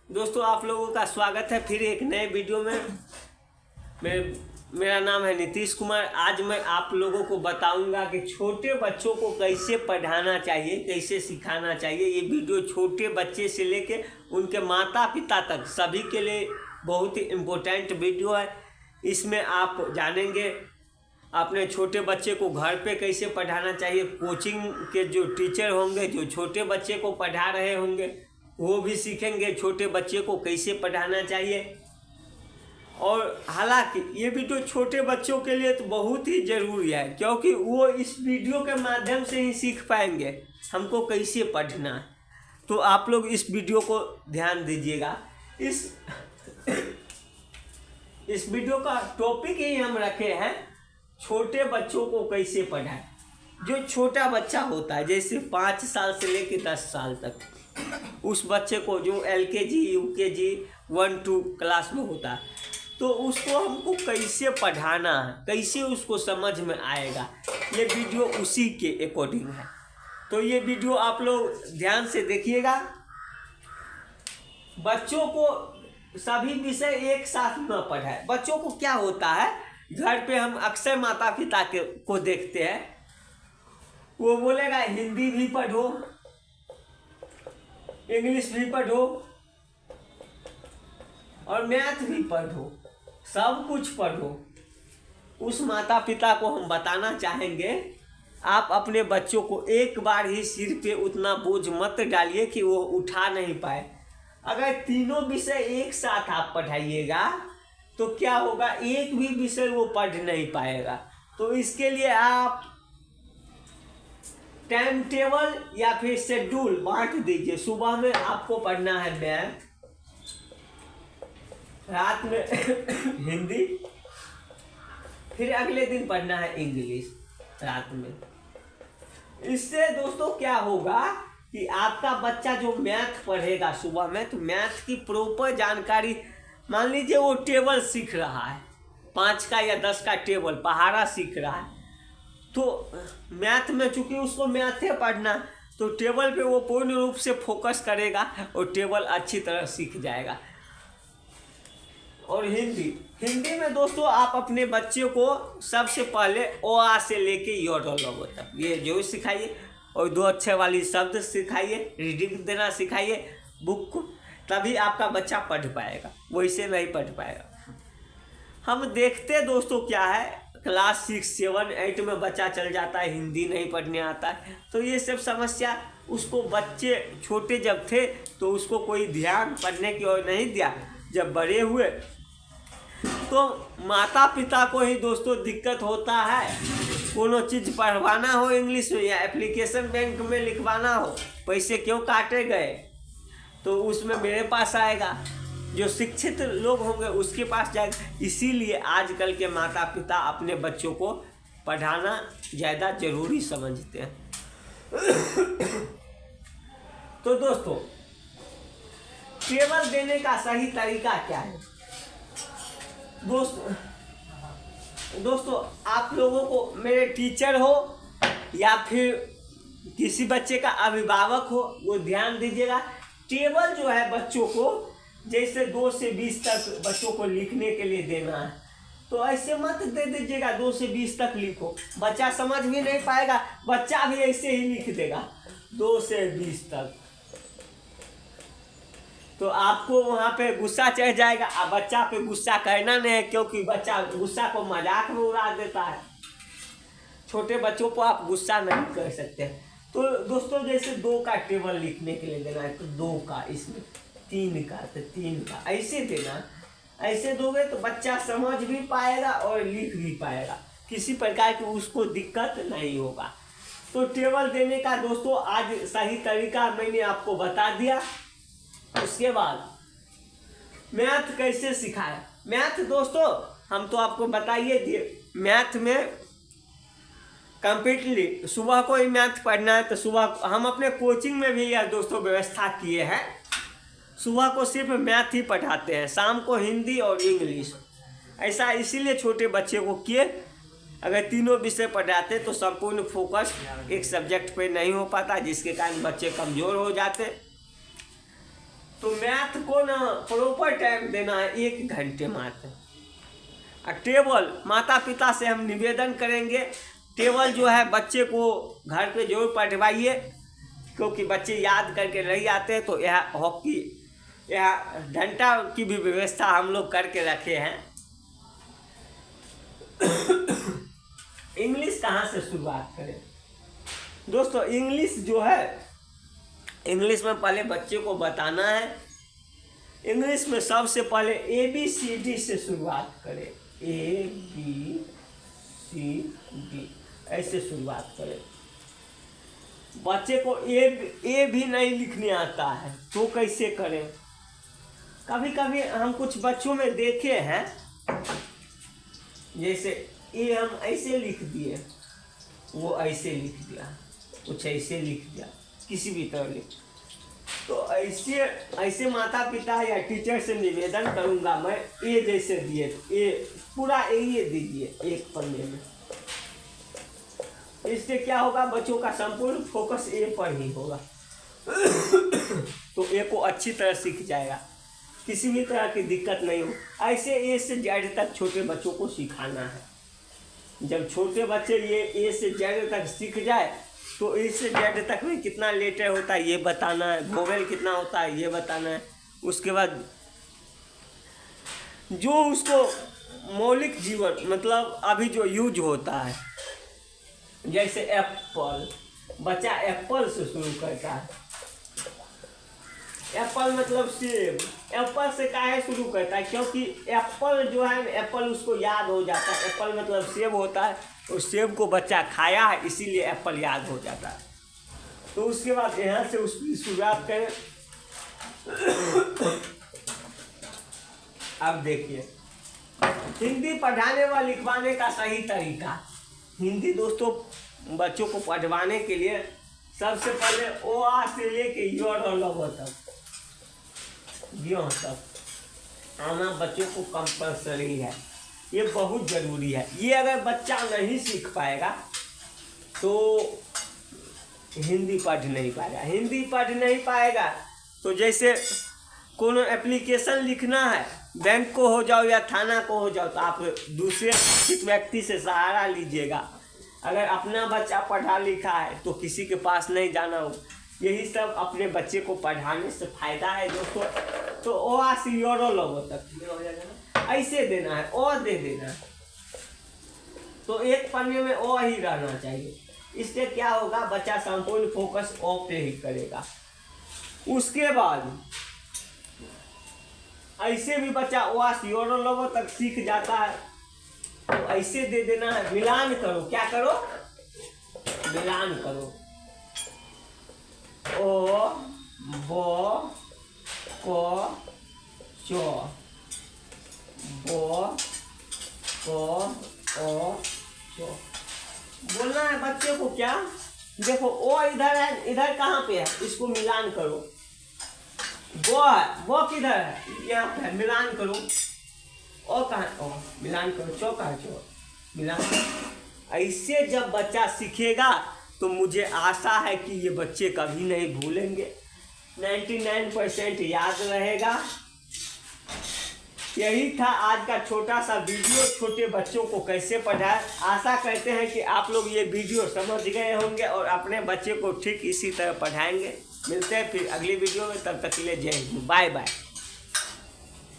दोस्तों आप लोगों का स्वागत है फिर एक नए वीडियो में। मेरा नाम है नीतीश कुमार। आज मैं आप लोगों को बताऊंगा कि छोटे बच्चों को कैसे पढ़ाना चाहिए, कैसे सिखाना चाहिए। ये वीडियो छोटे बच्चे से लेके उनके माता पिता तक सभी के लिए बहुत ही इम्पोर्टेंट वीडियो है। इसमें आप जानेंगे अपने छोटे बच्चे को घर पे कैसे पढ़ाना चाहिए। कोचिंग के जो टीचर होंगे जो छोटे बच्चे को पढ़ा रहे होंगे वो भी सीखेंगे छोटे बच्चे को कैसे पढ़ाना चाहिए। और हालांकि ये वीडियो छोटे बच्चों के लिए तो बहुत ही ज़रूरी है, क्योंकि वो इस वीडियो के माध्यम से ही सीख पाएंगे हमको कैसे पढ़ना है। तो आप लोग इस वीडियो को ध्यान दीजिएगा। इस वीडियो का टॉपिक ही हम रखे हैं छोटे बच्चों को कैसे पढ़ाएं। जो छोटा बच्चा होता है जैसे 5 साल से लेकर 10 साल तक, उस बच्चे को जो LKG UKG 1-2 क्लास में होता है, तो उसको हमको कैसे पढ़ाना है, कैसे उसको समझ में आएगा, ये वीडियो उसी के अकॉर्डिंग है। तो ये वीडियो आप लोग ध्यान से देखिएगा। बच्चों को सभी विषय एक साथ न पढ़ाए। बच्चों को क्या होता है, घर पे हम अक्सर माता पिता को देखते हैं, वो बोलेगा हिंदी भी पढ़ो, इंग्लिश भी पढ़ो और मैथ भी पढ़ो, सब कुछ पढ़ो। उस माता पिता को हम बताना चाहेंगे, आप अपने बच्चों को एक बार ही सिर पे उतना बोझ मत डालिए कि वो उठा नहीं पाए। अगर तीनों विषय एक साथ आप पढ़ाइएगा तो क्या होगा, एक भी विषय वो पढ़ नहीं पाएगा। तो इसके लिए आप टाइम टेबल या फिर शेड्यूल बांट दीजिए। सुबह में आपको पढ़ना है मैथ, रात में हिंदी, फिर अगले दिन पढ़ना है इंग्लिश रात में। इससे दोस्तों क्या होगा कि आपका बच्चा जो मैथ पढ़ेगा सुबह में, तो मैथ की प्रॉपर जानकारी, मान लीजिए वो टेबल सीख रहा है, 5 का या 10 का टेबल पहाड़ा सीख रहा है, तो मैथ में चूंकि उसको मैथ है पढ़ना, तो टेबल पे वो पूर्ण रूप से फोकस करेगा और टेबल अच्छी तरह सीख जाएगा। और हिंदी में दोस्तों आप अपने बच्चे को सबसे पहले ओ आ से लेके य तक ये जो सिखाइए, और 2 अक्षर वाली शब्द सिखाइए, रीडिंग देना सिखाइए बुक को, तभी आपका बच्चा पढ़ पाएगा, वैसे नहीं पढ़ पाएगा। हम देखते दोस्तों क्या है, क्लास 6, 7, 8 में बच्चा चल जाता है, हिंदी नहीं पढ़ने आता है। तो ये सब समस्या उसको, बच्चे छोटे जब थे तो उसको कोई ध्यान पढ़ने की ओर नहीं दिया। जब बड़े हुए तो माता पिता को ही दोस्तों दिक्कत होता है। कोनो चीज़ पढ़वाना हो इंग्लिश में या एप्लीकेशन बैंक में लिखवाना हो, पैसे क्यों काटे गए, तो उसमें मेरे पास आएगा, जो शिक्षित लोग होंगे उसके पास जाएगा। इसीलिए आजकल के माता पिता अपने बच्चों को पढ़ाना ज़्यादा जरूरी समझते हैं। तो दोस्तों टेबल देने का सही तरीका क्या है। दोस्तों आप लोगों को, मेरे टीचर हो या फिर किसी बच्चे का अभिभावक हो, वो ध्यान दीजिएगा। टेबल जो है बच्चों को, जैसे 2 से 20 तक बच्चों को लिखने के लिए देना है, तो ऐसे मत दे दीजिएगा 2 से 20 तक लिखो, बच्चा समझ भी नहीं पाएगा, बच्चा भी ऐसे ही लिख देगा 2 से 20 तक। तो आपको वहाँ पे गुस्सा चढ़ जाएगा। अब बच्चा पे गुस्सा करना नहीं है, क्योंकि बच्चा गुस्सा को मजाक में उड़ा देता है। छोटे बच्चों को आप गुस्सा नहीं कर सकते। तो दोस्तों जैसे 2 का टेबल लिखने के लिए देना है, तो 2 का, इसमें 3 का तो 3 का, ऐसे देना। ऐसे दोगे तो बच्चा समझ भी पाएगा और लिख भी पाएगा, किसी प्रकार की उसको दिक्कत नहीं होगा। तो टेबल देने का दोस्तों आज सही तरीका मैंने आपको बता दिया। उसके बाद मैथ कैसे सिखाएं। मैथ दोस्तों हम तो आपको बताइए दिए, मैथ में कंप्लीटली सुबह को ही मैथ पढ़ना है, तो सुबह हम अपने कोचिंग में भी यह दोस्तों व्यवस्था किए हैं। सुबह को सिर्फ मैथ ही पढ़ाते हैं, शाम को हिंदी और इंग्लिश। ऐसा इसीलिए छोटे बच्चे को किए, अगर तीनों विषय पढ़ाते तो संपूर्ण फोकस एक सब्जेक्ट पे नहीं हो पाता, जिसके कारण बच्चे कमज़ोर हो जाते। तो मैथ को ना प्रॉपर टाइम देना है 1 घंटे मात्र। टेबल माता पिता से हम निवेदन करेंगे, टेबल जो है बच्चे को घर पे जरूर पढ़वाइए, क्योंकि बच्चे याद करके नहीं आते हैं। तो यह हॉकी, यह घंटा की भी व्यवस्था हम लोग करके रखे हैं। इंग्लिश कहाँ से शुरुआत करें दोस्तों? इंग्लिश जो है, इंग्लिश में पहले बच्चे को बताना है, इंग्लिश में सबसे पहले ABCD से शुरुआत करें। ABCD ऐसे शुरुआत करें। बच्चे को ए भी नहीं लिखने आता है तो कैसे करें? कभी कभी हम कुछ बच्चों में देखे हैं, जैसे ए हम ऐसे लिख दिए, वो ऐसे लिख दिया, कुछ ऐसे लिख दिया, किसी भी तरह लिख। तो ऐसे माता पिता या टीचर से निवेदन करूंगा मैं, ए जैसे दिए, ए पूरा ए दीजिए एक पन्ने में। इससे क्या होगा, बच्चों का संपूर्ण फोकस ए पर ही होगा। तो ए को अच्छी तरह सीख जाएगा, किसी भी तरह की दिक्कत नहीं हो। ऐसे ए से जेड तक छोटे बच्चों को सिखाना है। जब छोटे बच्चे ये ए से जेड तक सीख जाए तो ए से जेड तक में कितना लेटर होता है ये बताना है, वोवेल कितना होता है ये बताना है। उसके बाद जो उसको मौलिक जीवन मतलब अभी जो यूज होता है, जैसे एप्पल, बच्चा एप्पल से शुरू करता है। एप्पल मतलब सेब, एप्पल से काहे शुरू करता है? क्योंकि एप्पल जो है, एप्पल उसको याद हो जाता है। एप्पल मतलब सेब होता है, और सेब को बच्चा खाया है इसीलिए एप्पल याद हो जाता है। तो उसके बाद यहाँ से उसकी शुरुआत करें। अब देखिए, हिंदी पढ़ाने व लिखवाने का सही तरीका। हिंदी दोस्तों बच्चों को पढ़वाने के लिए सबसे पहले ओ आ से लेके य और ल तक, तक आना बच्चों को कंपल्सरी है, ये बहुत ज़रूरी है। ये अगर बच्चा नहीं सीख पाएगा तो हिंदी पढ़ नहीं पाएगा। हिंदी पढ़ नहीं पाएगा तो जैसे कोनो एप्लीकेशन लिखना है, बैंक को हो जाओ या थाना को हो जाओ, तो आप दूसरे किस व्यक्ति से सहारा लीजिएगा। अगर अपना बच्चा पढ़ा लिखा है तो किसी के पास नहीं जाना हो। यही सब अपने बच्चे को पढ़ाने से फायदा है दोस्तों। तो ओ आ सी और लोगों तक ऐसे देना है, ओ दे देना है। तो एक पन्ने में ओ ही रहना चाहिए। इससे क्या होगा, बच्चा संपूर्ण फोकस ओ पे ही करेगा। उसके बाद ऐसे भी बच्चा ओ आ सी और लोगों तक सीख जाता है। तो ऐसे दे देना है, मिलान करो। क्या करो? मिलान करो। ओ बो को चो, बो को ओ चो बोलना है बच्चे को। क्या देखो, ओ इधर है, इधर कहाँ पे है, इसको मिलान करो। वो है, वो किधर है, यहाँ पे है, मिलान करो। ओ कहाँ, ओ मिलान करो। चो कहाँ, चो मिलान। ऐसे जब बच्चा सीखेगा तो मुझे आशा है कि ये बच्चे कभी नहीं भूलेंगे, 99% याद रहेगा। यही था आज का छोटा सा वीडियो, छोटे बच्चों को कैसे पढ़ाएं। आशा करते हैं कि आप लोग ये वीडियो समझ गए होंगे और अपने बच्चे को ठीक इसी तरह पढ़ाएंगे। मिलते हैं फिर अगली वीडियो में, तब तक के लिए जय हिंद, बाय बाय।